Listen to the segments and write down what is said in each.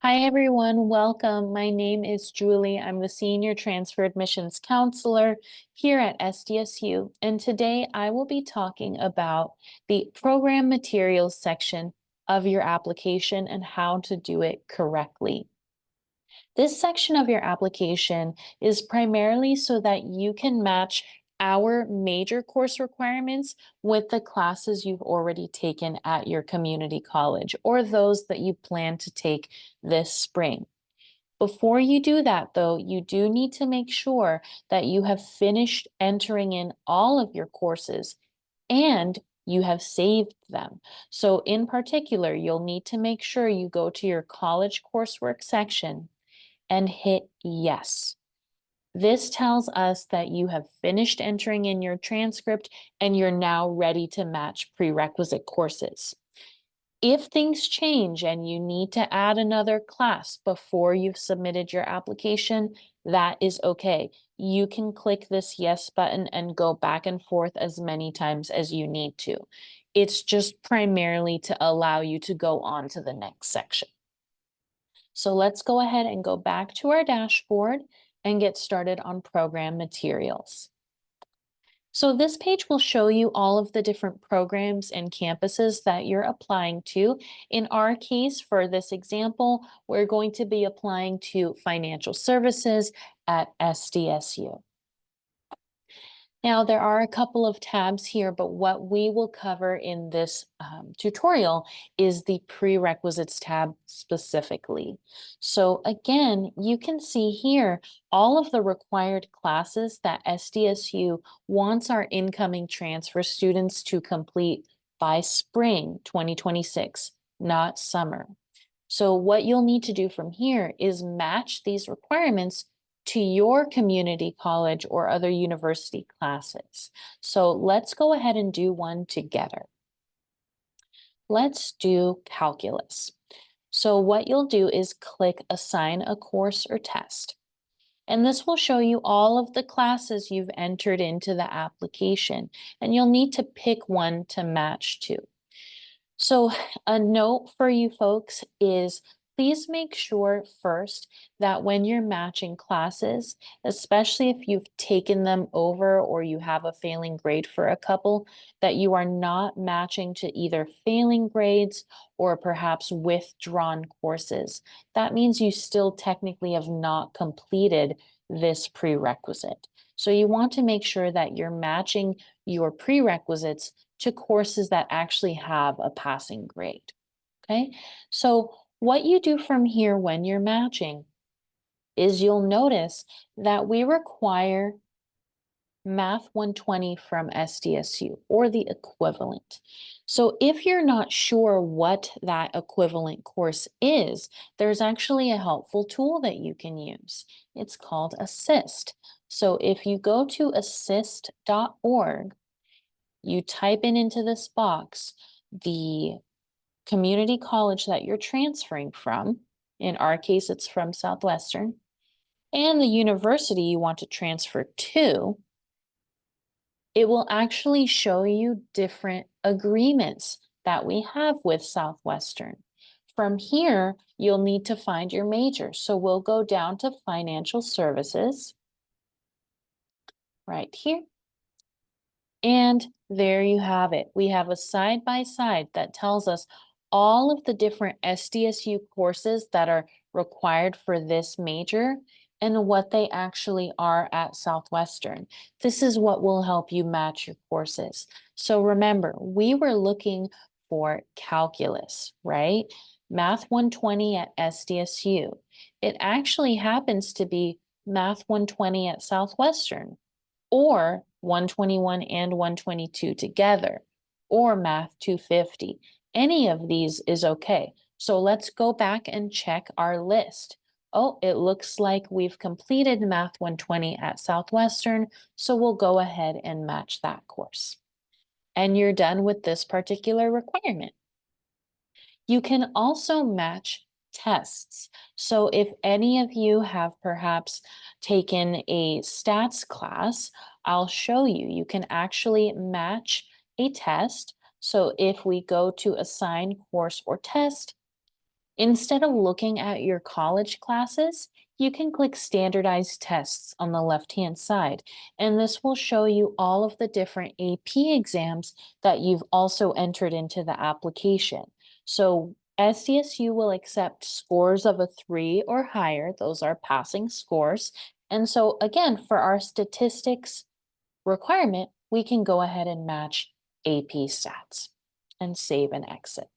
Hi, everyone. Welcome. My name is Julie. I'm the Senior Transfer Admissions Counselor here at SDSU, and today I will be talking about the program materials section of your application and how to do it correctly. This section of your application is primarily so that you can match our major course requirements with the classes you've already taken at your community college or those that you plan to take this spring. Before you do that, though, you do need to make sure that you have finished entering in all of your courses and you have saved them. So in particular, you'll need to make sure you go to your college coursework section and hit yes. This tells us that you have finished entering in your transcript and you're now ready to match prerequisite courses. If things change and you need to add another class before you've submitted your application, that is okay. You can click this yes button and go back and forth as many times as you need to. It's just primarily to allow you to go on to the next section. So let's go ahead and go back to our dashboard and get started on program materials. So this page will show you all of the different programs and campuses that you're applying to. In our case, for this example, we're going to be applying to financial services at SDSU. Now, there are a couple of tabs here, but what we will cover in this tutorial is the prerequisites tab specifically. So again, you can see here all of the required classes that SDSU wants our incoming transfer students to complete by spring 2026, not summer. So what you'll need to do from here is match these requirements to your community college or other university classes. So let's go ahead and do one together. Let's do calculus. So what you'll do is click assign a course or test. And this will show you all of the classes you've entered into the application, and you'll need to pick one to match to. So a note for you folks is please make sure first that when you're matching classes, especially if you've taken them over or you have a failing grade for a couple, that you are not matching to either failing grades or perhaps withdrawn courses. That means you still technically have not completed this prerequisite. So you want to make sure that you're matching your prerequisites to courses that actually have a passing grade, okay? So what you do from here when you're matching is you'll notice that we require Math 120 from SDSU or the equivalent. So if you're not sure what that equivalent course is, there's actually a helpful tool that you can use. It's called Assist. So if you go to assist.org, you type into this box the community college that you're transferring from. In our case, it's from Southwestern, and the university you want to transfer to. It will actually show you different agreements that we have with Southwestern. From here, you'll need to find your major. So we'll go down to financial services right here. And there you have it. We have a side-by-side that tells us all of the different SDSU courses that are required for this major and what they actually are at Southwestern. This is what will help you match your courses. So remember, we were looking for calculus, right? Math 120 at SDSU. It actually happens to be Math 120 at Southwestern, or 121 and 122 together, or Math 250. Any of these is okay. So let's go back and check our list. Oh, it looks like we've completed Math 120 at Southwestern, so we'll go ahead and match that course. And you're done with this particular requirement. You can also match tests. So if any of you have perhaps taken a stats class, I'll show you. You can actually match a test. So if we go to assign course or test, Instead of looking at your college classes, you can click standardized tests on the left-hand side, and this will show you all of the different AP exams that you've also entered into the application. So SDSU will accept scores of a 3 or higher. Those are passing scores. And so again, for our statistics requirement, we can go ahead and match AP stats and save and exit.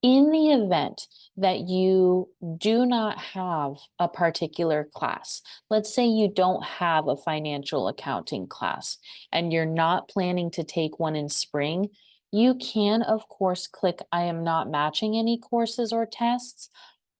In the event that you do not have a particular class, let's say you don't have a financial accounting class and you're not planning to take one in spring, you can, of course, click I am not matching any courses or tests,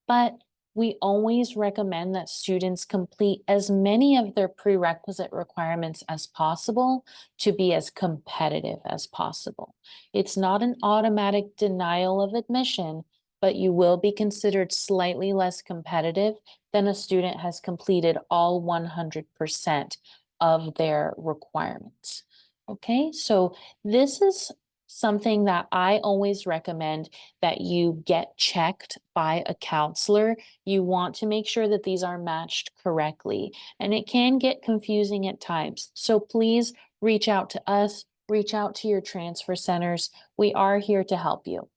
but we always recommend that students complete as many of their prerequisite requirements as possible to be as competitive as possible. It's not an automatic denial of admission, but you will be considered slightly less competitive than a student has completed all 100% of their requirements. Okay, so this is something that I always recommend that you get checked by a counselor. You want to make sure that these are matched correctly, and it can get confusing at times. So please reach out to us, reach out to your transfer centers. We are here to help you.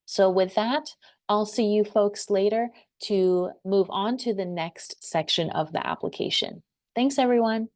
So with that, I'll see you folks later to move on to the next section of the application. Thanks, everyone.